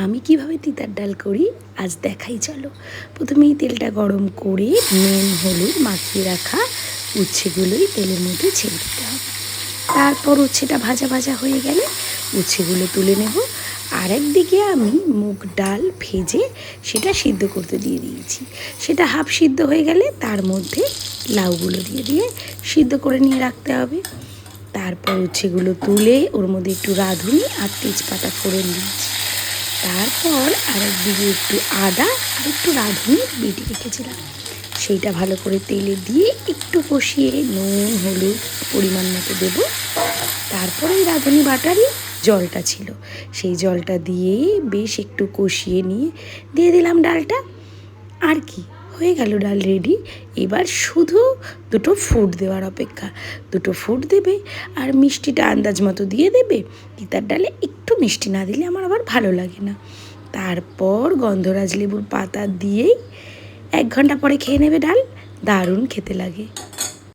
আমি কিভাবে তিতার ডাল করি আজ দেখাই চলো। প্রথমেই তেলটা গরম করে নুন হলুদ মাখিয়ে রাখা উচ্ছেগুলোই তেলের মধ্যে ছেড়ে দিতে হবে। তারপর উচ্ছেটা ভাজা ভাজা হয়ে গেলে উচ্ছেগুলো তুলে নেব। আর একদিকে আমি মুগ ডাল ভেজে সেটা সিদ্ধ করতে দিয়ে দিয়েছি। সেটা হাফ সিদ্ধ হয়ে গেলে তার মধ্যে লাউগুলো দিয়ে সিদ্ধ করে নিয়ে রাখতে হবে। তারপর উচ্ছেগুলো তুলে ওর মধ্যে একটু রাঁধুনি আর তেজপাতা ফোড়ন দিয়েছি। তারপর আরেকদিকে একটু আদা আর একটু রাঁধুনি বেটে রেখেছিলাম, সেইটা ভালো করে তেলে দিয়ে একটু কষিয়ে নুন হলুদ পরিমাণ মতো দেবো। তারপর ওই রাঁধুনি বাটারই জলটা ছিল, সেই জলটা দিয়ে বেশ একটু কষিয়ে নিয়ে দিয়ে দিলাম ডালটা। আর কি, হয়ে গেল ডাল রেডি। এবার শুধু দুটো ফুট দেওয়ার অপেক্ষা। দুটো ফুট দেবে আর মিষ্টিটা আন্দাজ মতো দিয়ে দেবে। তিতার ডালে একটু মিষ্টি না দিলে আমার আবার ভালো লাগে না। তারপর গন্ধরাজ লেবুর পাতা দিয়েই 1 ঘন্টা পরে খেয়ে নেবে ডাল। দারুণ খেতে লাগে।